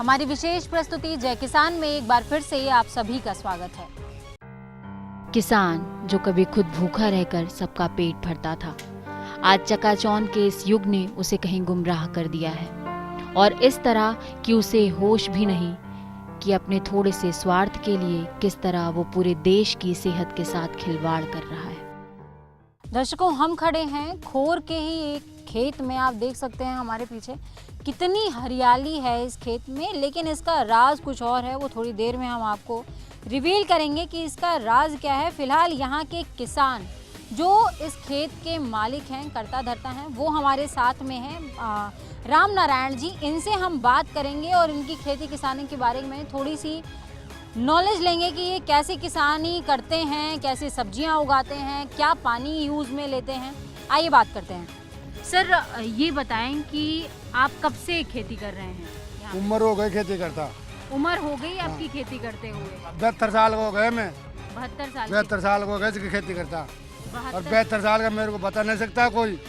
हमारी विशेष प्रस्तुति जय किसान में एक बार फिर से आप सभी का स्वागत है। किसान जो कभी खुद भूखा रहकर सबका पेट भरता था, आज चकाचौंध के इस युग ने उसे कहीं गुमराह कर दिया है, और इस तरह कि उसे होश भी नहीं कि अपने थोड़े से स्वार्थ के लिए किस तरह वो पूरे देश की सेहत के साथ खिलवाड़ कर रहा है। दर्शकों, हम खड़े हैं खोर के ही एक खेत में। आप देख सकते हैं हमारे पीछे कितनी हरियाली है इस खेत में, लेकिन इसका राज कुछ और है। वो थोड़ी देर में हम आपको रिवील करेंगे कि इसका राज क्या है। फिलहाल यहाँ के किसान जो इस खेत के मालिक हैं, कर्ता धर्ता हैं, वो हमारे साथ में हैं, राम नारायण जी। इनसे हम बात करेंगे और इनकी खेती किसानी के बारे में थोड़ी सी नॉलेज लेंगे कि ये कैसे किसानी करते हैं, कैसे सब्जियां उगाते हैं, क्या पानी यूज़ में लेते हैं। आइए बात करते हैं। सर, ये बताएं कि आप कब से खेती कर रहे हैं? उम्र हो गई खेती करता। उम्र हो गई आपकी खेती करते हुए? 72 साल हो गए मैं। 72 साल हो गए इसकी खेती करता। और 72 72 साल का मेरे को बता नहीं सकता कोई।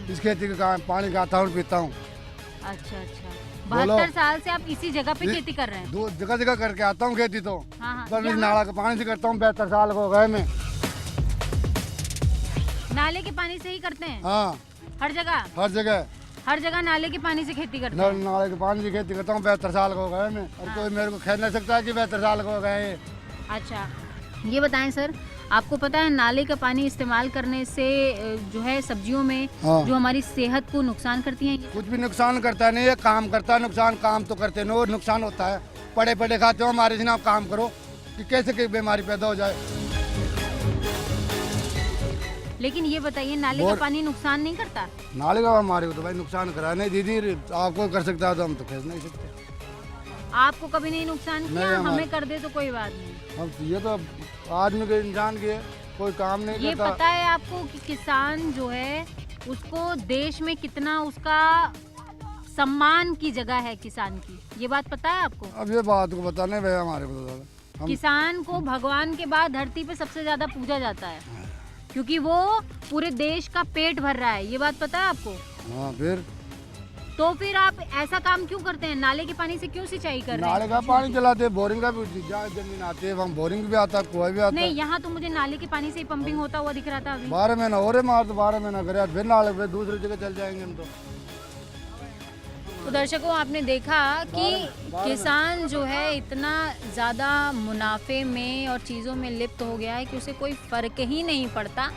इस खेती का पानी खाता हूँ, पीता हूँ। अच्छा, 72 साल से आप इसी जगह पे खेती कर रहे हैं? दो जगह जगह करके आता हूँ खेती तो। हाँ, बस इस नाला के पानी से करता हूँ। 72 साल हो गए मैं। नाले के पानी से ही करते हैं? हाँ, हर जगह हर जगह नाले के पानी से खेती करते हैं? नाले के पानी से खेती करता हूँ। 72 साल हो गए मैं, और कोई मेरे को कह नहीं सकता कि 72 साल हो गए। अच्छा, ये बताएं सर, आपको पता है नाले का पानी इस्तेमाल करने से जो है सब्जियों में जो हमारी सेहत को नुकसान करती हैं? कुछ भी नुकसान करता नहीं है, काम करता है नुकसान। काम तो करते नहीं और नुकसान होता है। पड़े पड़े खाते हो हमारे जनाब, काम करो कि कैसे कोई बीमारी पैदा हो जाए। लेकिन ये बताइए, नाले का पानी नुकसान नहीं करता? नाले का हमारे को तो भाई नुकसान करा नहीं दीदी, आपको कर सकता है तो हम तो कह नहीं सकते। आपको कभी नहीं नुकसान किया? हमें कर दे तो कोई बात नहीं। अब ये तो आदमी के इंसान के कोई काम नहीं ये करता। पता है आपको कि किसान जो है उसको देश में कितना उसका सम्मान की जगह है किसान की, ये बात पता है आपको? अब ये बात को पता नहीं भाई, हमारे को किसान को भगवान के बाद धरती पे सबसे ज्यादा पूजा जाता है, क्योंकि वो पूरे देश का पेट भर रहा है। ये बात पता है आपको? हाँ, फिर आप ऐसा काम क्यों करते हैं? नाले के पानी से क्यों सिंचाई कर रहे हैं? नाले का पानी चलाते, बोरिंग का भी जहाँ जमीन आती है वहाँ बोरिंग भी आता है, कुआं भी आता है। नहीं, यहाँ तो मुझे नाले के पानी से ही पंपिंग होता हुआ दिख रहा था अभी। 12 महीना हो रहे मार, तो 12 महीना करे फिर नाले पे दूसरी जगह चल जाएंगे हम तो दर्शकों, आपने देखा कि किसान जो है इतना ज़्यादा मुनाफे में और चीज़ों में लिप्त हो गया है कि उसे कोई फ़र्क ही नहीं पड़ता।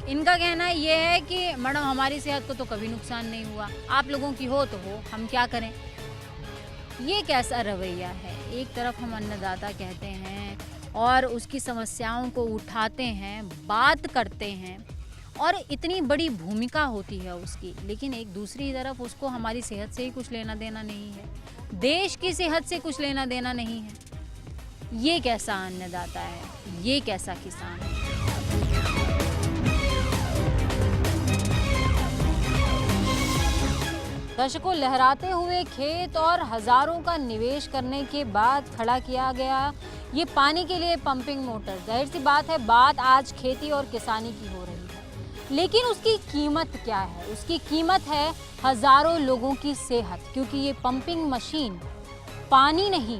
इनका कहना ये है कि मैडम हमारी सेहत को तो कभी नुकसान नहीं हुआ, आप लोगों की हो तो हो, हम क्या करें। ये कैसा रवैया है? एक तरफ हम अन्नदाता कहते हैं और उसकी समस्याओं को उठाते हैं, बात करते हैं, और इतनी बड़ी भूमिका होती है उसकी, लेकिन एक दूसरी तरफ उसको हमारी सेहत से ही कुछ लेना देना नहीं है, देश की सेहत से कुछ लेना देना नहीं है। ये कैसा अन्नदाता है? ये कैसा किसान है? दर्शकों, लहराते हुए खेत और हजारों का निवेश करने के बाद खड़ा किया गया ये पानी के लिए पंपिंग मोटर, जाहिर सी बात है बात आज खेती और किसानी की हो रही है, लेकिन उसकी कीमत क्या है? उसकी कीमत है हजारों लोगों की सेहत, क्योंकि ये पंपिंग मशीन पानी नहीं,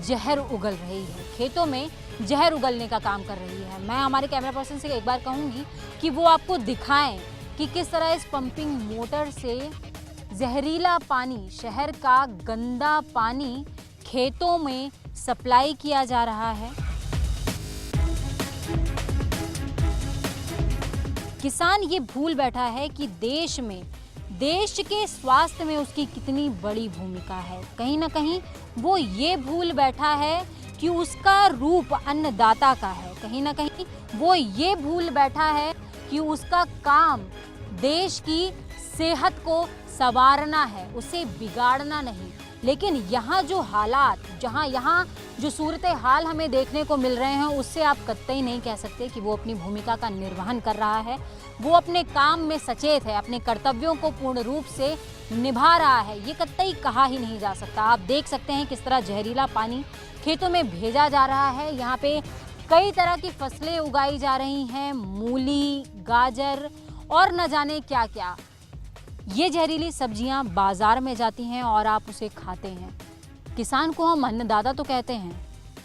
जहर उगल रही है, खेतों में जहर उगलने का काम कर रही है। मैं हमारे कैमरा पर्सन से एक बार कहूँगी कि वो आपको दिखाएं कि किस तरह इस पंपिंग मोटर से जहरीला पानी, शहर का गंदा पानी खेतों में सप्लाई किया जा रहा है। किसान ये भूल बैठा है कि देश में, देश के स्वास्थ्य में उसकी कितनी बड़ी भूमिका है। कहीं ना कहीं वो ये भूल बैठा है कि उसका रूप अन्नदाता का है। कहीं ना कहीं वो ये भूल बैठा है कि उसका काम देश की सेहत को संवारना है, उसे बिगाड़ना नहीं। लेकिन यहाँ जो हालात, यहाँ जो सूरत हाल हमें देखने को मिल रहे हैं, उससे आप कतई नहीं कह सकते कि वो अपनी भूमिका का निर्वहन कर रहा है, वो अपने काम में सचेत है, अपने कर्तव्यों को पूर्ण रूप से निभा रहा है। ये कतई कहा ही नहीं जा सकता। आप देख सकते हैं किस तरह जहरीला पानी खेतों में भेजा जा रहा है। यहाँ पे कई तरह की फसलें उगाई जा रही हैं, मूली, गाजर और न जाने क्या क्या। ये जहरीली सब्जियां बाजार में जाती हैं और आप उसे खाते हैं। किसान को हम अन्नदाता तो कहते हैं,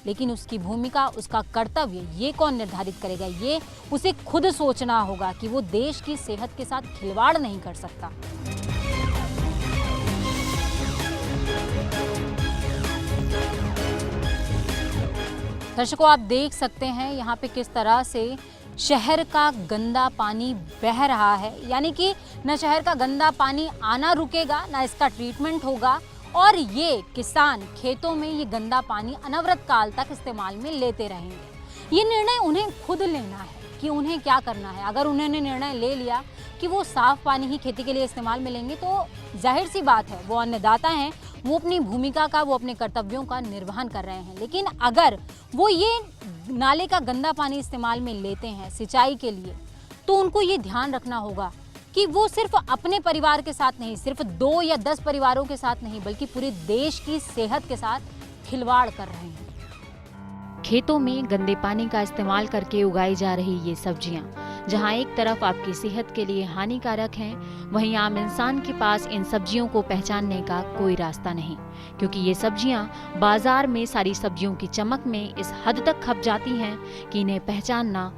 लेकिन उसकी भूमिका, उसका कर्तव्य ये कौन निर्धारित करेगा? ये उसे खुद सोचना होगा कि वो देश की सेहत के साथ खिलवाड़ नहीं कर सकता। दर्शकों, आप देख सकते हैं यहाँ पे किस तरह से शहर का गंदा पानी बह रहा है। यानी कि न शहर का गंदा पानी आना रुकेगा, ना इसका ट्रीटमेंट होगा, और ये किसान खेतों में ये गंदा पानी अनवरत काल तक इस्तेमाल में लेते रहेंगे। ये निर्णय उन्हें खुद लेना है कि उन्हें क्या करना है। अगर उन्होंने निर्णय ले लिया कि वो साफ पानी ही खेती के लिए इस्तेमाल में लेंगे, तो जाहिर सी बात है वो अन्नदाता हैं, वो अपनी भूमिका का, वो अपने कर्तव्यों का निर्वहन कर रहे हैं। लेकिन अगर वो ये नाले का गंदा पानी इस्तेमाल में लेते हैं सिंचाई के लिए, तो उनको ये ध्यान रखना होगा कि वो सिर्फ अपने परिवार के साथ नहीं, सिर्फ 2 या 10 परिवारों के साथ नहीं, बल्कि पूरे देश की सेहत के साथ खिलवाड़ कर रहे हैं। खेतों में गंदे पानी का इस्तेमाल करके उगाई जा रही ये सब्जियां, जहां एक तरफ आपकी सेहत के लिए हानिकारक हैं, वहीं आम इंसान के पास इन सब्जियों को पहचानने का कोई रास्ता नहीं, क्योंकि ये सब्जियां बाजार में सारी सब्जियों की चमक में इस हद तक खप जाती हैं कि इन्हें पहचानना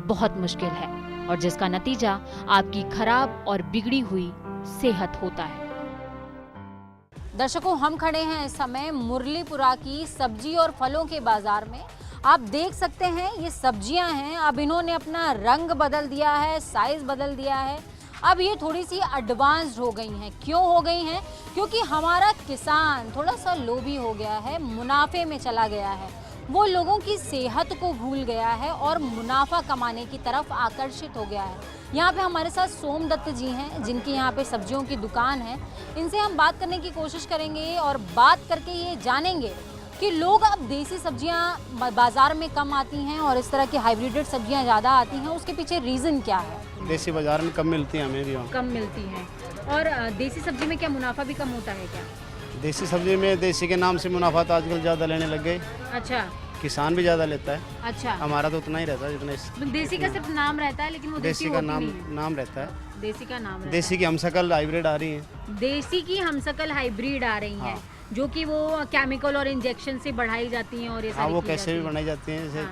बहुत मुश्किल है, और जिसका नतीजा आपकी खराब और बिगड़ी हुई सेहत होता है। दर्शकों, हम खड़े हैं इस समय मुरलीपुरा की सब्जी और फलों के बाजार में। आप देख सकते हैं ये सब्जियां हैं, अब इन्होंने अपना रंग बदल दिया है, साइज बदल दिया है। अब ये थोड़ी सी एडवांस्ड हो गई हैं। क्यों हो गई हैं? क्योंकि हमारा किसान थोड़ा सा लोभी हो गया है, मुनाफे में चला गया है। वो लोगों की सेहत को भूल गया है और मुनाफा कमाने की तरफ आकर्षित हो गया है। यहाँ पे हमारे साथ सोमदत्त जी हैं, जिनकी यहाँ पे सब्जियों की दुकान है। इनसे हम बात करने की कोशिश करेंगे और बात करके ये जानेंगे कि लोग अब देसी सब्जियाँ बाज़ार में कम आती हैं और इस तरह की हाइब्रिडेड सब्जियाँ ज़्यादा आती हैं, उसके पीछे रीज़न क्या है? देसी बाज़ार में कम मिलती हैं, हमें भी वहाँ कम मिलती हैं। और देसी सब्जी में क्या मुनाफा भी कम होता है क्या? देसी सब्जी में देसी के नाम से मुनाफा तो आजकल ज़्यादा लेने लग गए। अच्छा, किसान भी ज़्यादा लेता है। अच्छा, हमारा तो उतना ही रहता है जितना देसी का सिर्फ नाम रहता है, लेकिन वो देसी का नाम रहता है। देसी का नाम रहता है। देसी की हमशक्ल हाइब्रिड आ रही है। देसी की हमशक्ल हाइब्रिड आ रही हैं, जो कि वो केमिकल और इंजेक्शन से बढ़ाई जाती हैं और ये सारी वो की कैसे जाती भी बनाई जाती हैं जैसे।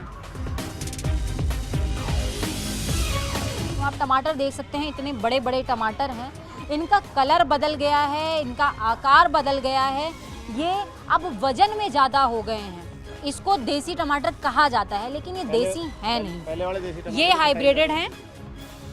तो आप टमाटर देख सकते हैं, इतने बड़े बड़े टमाटर हैं। इनका कलर बदल गया है, इनका आकार बदल गया है, ये अब वजन में ज़्यादा हो गए हैं। इसको देसी टमाटर कहा जाता है, लेकिन ये देसी है नहीं। पहले वाले देसी टमाटर ये हाइब्रिडेड हैं,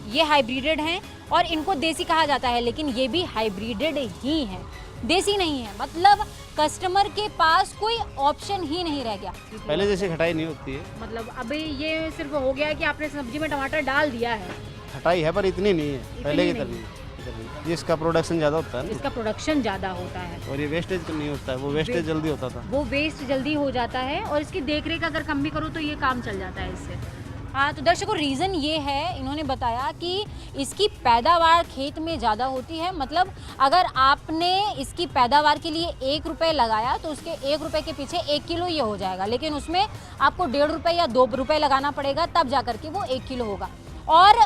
ये हाइब्रिडेड हैं और इनको देसी कहा जाता है, लेकिन ये भी हाइब्रिडेड ही हैं, देसी नहीं है। मतलब कस्टमर के पास कोई ऑप्शन ही नहीं रह गया। पहले जैसे खटाई नहीं होती है। मतलब अभी ये सिर्फ हो गया है कि आपने सब्जी में टमाटर डाल दिया है। खटाई है पर इतनी नहीं है पहले की तरह। इसका प्रोडक्शन ज़्यादा होता है ना, इसका प्रोडक्शन ज़्यादा होता है और ये वेस्टेज नहीं होता है। वो वेस्टेज जल्दी होता था, वो वेस्ट जल्दी हो जाता है, और इसकी देखरेख अगर कम भी करो तो ये काम चल जाता है इससे। हाँ, तो दर्शकों, रीज़न ये है, इन्होंने बताया कि इसकी पैदावार खेत में ज़्यादा होती है। मतलब अगर आपने इसकी पैदावार के लिए 1 रुपये लगाया तो उसके 1 रुपये के पीछे 1 किलो ये हो जाएगा, लेकिन उसमें आपको 1.5 रुपये या 2 रुपये लगाना पड़ेगा, तब जा कर के वो 1 किलो होगा। और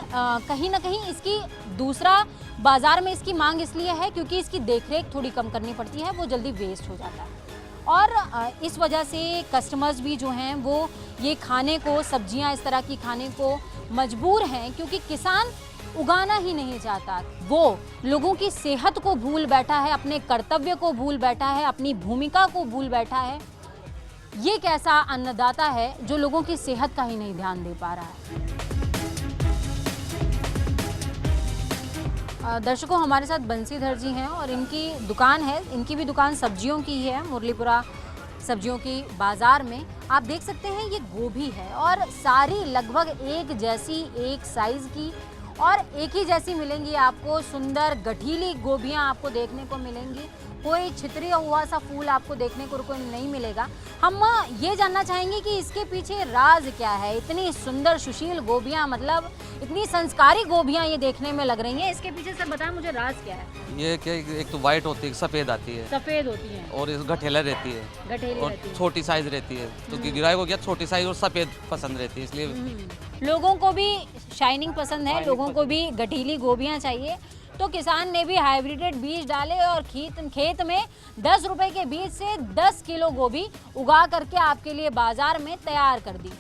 कहीं ना कहीं इसकी दूसरा बाज़ार में इसकी मांग इसलिए है क्योंकि इसकी देखरेख थोड़ी कम करनी पड़ती है, वो जल्दी वेस्ट हो जाता है। और इस वजह से कस्टमर्स भी जो हैं वो ये खाने को, सब्जियां इस तरह की खाने को मजबूर हैं, क्योंकि किसान उगाना ही नहीं चाहता। वो लोगों की सेहत को भूल बैठा है, अपने कर्तव्य को भूल बैठा है, अपनी भूमिका को भूल बैठा है। ये कैसा अन्नदाता है जो लोगों की सेहत का ही नहीं ध्यान दे पा रहा है। दर्शकों, हमारे साथ बंसीधर जी हैं और इनकी दुकान है, इनकी भी दुकान सब्जियों की ही है, मुरलीपुरा सब्जियों की बाज़ार में। आप देख सकते हैं ये गोभी है और सारी लगभग एक जैसी, एक साइज़ की और एक ही जैसी मिलेंगी आपको। सुंदर गठीली गोभियां आपको देखने को मिलेंगी, कोई छितरिया हुआ सा फूल आपको देखने को नहीं मिलेगा। हम ये जानना चाहेंगे कि इसके पीछे राज क्या है। इतनी सुंदर सुशील गोभियां, मतलब इतनी संस्कारी गोभियां ये देखने में लग रही हैं, इसके पीछे सर बताएं मुझे राज क्या है। ये क्या, एक तो वाइट होती है, सफ़ेद आती है, सफ़ेद होती है और गठेला रहती है, गठेली और रहती है। छोटी साइज रहती है। तो गिराई को क्या छोटी साइज और सफ़ेद पसंद रहती है, इसलिए लोगों को भी शाइनिंग पसंद है, लोगों को भी गठीली गोभियां चाहिए। तो किसान ने भी हाइब्रिडेड बीज डाले और खेत में 10 रुपए के बीज से 10 किलो गोभी उगा करके आपके लिए बाजार में तैयार कर दी।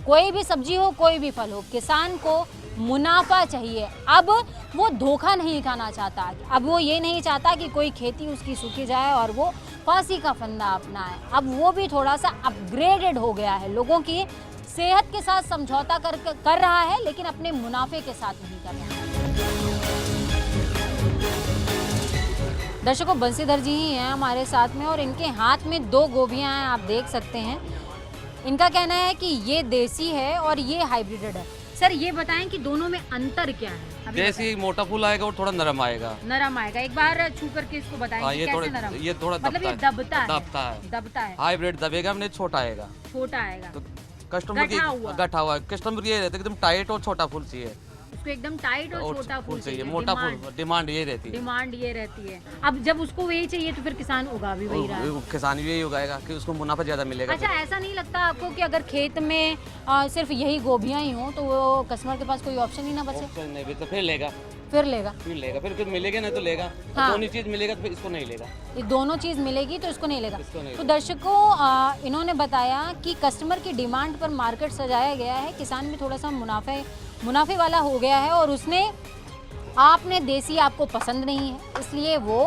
कोई भी सब्जी हो, कोई भी फल हो, किसान को मुनाफा चाहिए। अब वो धोखा नहीं खाना चाहता, अब वो ये नहीं चाहता कि कोई खेती उसकी सूखी जाए और वो फांसी का फंदा अपनाए। अब वो भी थोड़ा सा अपग्रेडेड हो गया है, लोगों की सेहत के साथ समझौता कर रहा है, लेकिन अपने मुनाफे के साथ नहीं कर रहा है। दर्शकों, बंसीधर जी ही हैं हमारे साथ में और इनके हाथ में 2 गोभियां हैं, आप देख सकते हैं। इनका कहना है कि ये देसी है और ये हाइब्रिडेड है। सर ये बताएं कि दोनों में अंतर क्या है? देसी मोटा फूल आएगा और थोड़ा नरम आएगा। नरम आएगा, एक बार छू करके इसको बताएं कि कैसे नरम? ये थोड़ा मतलब ये दबता है। दबता है। हाइब्रिड दबेगा, हमने छोटा आएगा। छोटा आएगा तो कस्टमर की गठा हुआ, कस्टमर की ये रहता है एकदम टाइट और छोटा फूल चाहिए, उसको एकदम टाइट और छोटा फूल चाहिए। मोटा फूल डिमांड ये रहती है। डिमांड ये रहती है। अब जब उसको वही चाहिए तो फिर किसान उगा भी वही रहा है। किसान भी यही उगाएगा कि उसको मुनाफा ज्यादा मिलेगा। अच्छा, ऐसा नहीं लगता आपको कि अगर खेत में सिर्फ यही गोभियां ही हो तो वो कस्टमर के पास कोई ऑप्शन ही ना बचे? ऑप्शन नहीं भी तो फिर लेगा, फिर लेगा, फिर मिलेगा नहीं तो लेगा। हाँ। दोनों चीज मिलेगा तो फिर इसको नहीं लेगा। ये दोनों चीज़ मिलेगी तो इसको नहीं लेगा। नहीं तो दर्शकों, इन्होंने बताया कि कस्टमर की डिमांड पर मार्केट सजाया गया है, किसान भी थोड़ा सा मुनाफे वाला हो गया है और उसने आपने देसी आपको पसंद नहीं है इसलिए वो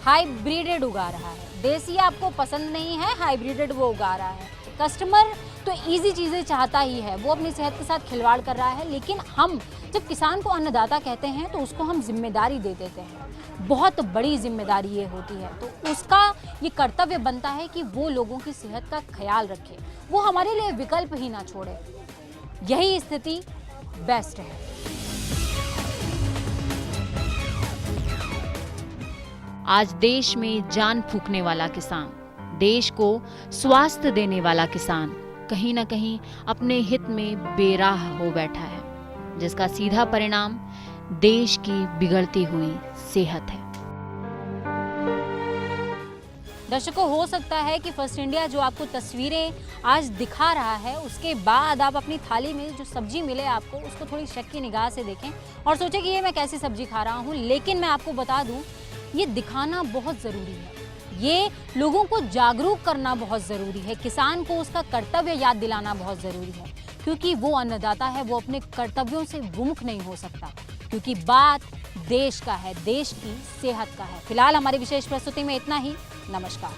हाइब्रिडेड उगा रहा है। देसी आपको पसंद नहीं है, हाइब्रिडेड वो उगा रहा है। कस्टमर तो इजी चीज़ें चाहता ही है, वो अपनी सेहत के साथ खिलवाड़ कर रहा है, लेकिन हम जब किसान को अन्नदाता कहते हैं तो उसको हम जिम्मेदारी दे देते हैं। बहुत बड़ी जिम्मेदारी ये होती है, तो उसका ये कर्तव्य बनता है कि वो लोगों की सेहत का ख्याल रखे, वो हमारे लिए विकल्प ही ना छोड़े। यही स्थिति बेस्ट है। आज देश में जान फूंकने वाला किसान, देश को स्वास्थ्य देने वाला किसान कहीं ना कहीं अपने हित में बेराह हो बैठा है, जिसका सीधा परिणाम देश की बिगड़ती हुई सेहत है। दर्शकों, हो सकता है कि फर्स्ट इंडिया जो आपको तस्वीरें आज दिखा रहा है उसके बाद आप अपनी थाली में जो सब्जी मिले आपको उसको थोड़ी शक की निगाह से देखें और सोचें कि ये मैं कैसी सब्जी खा रहा हूँ। लेकिन मैं आपको बता दूँ, ये दिखाना बहुत ज़रूरी है, ये लोगों को जागरूक करना बहुत ज़रूरी है, किसान को उसका कर्तव्य याद दिलाना बहुत ज़रूरी है, क्योंकि वो अन्नदाता है, वो अपने कर्तव्यों से विमुख नहीं हो सकता, क्योंकि बात देश का है, देश की सेहत का है। फिलहाल हमारी विशेष प्रस्तुति में इतना ही। नमस्कार।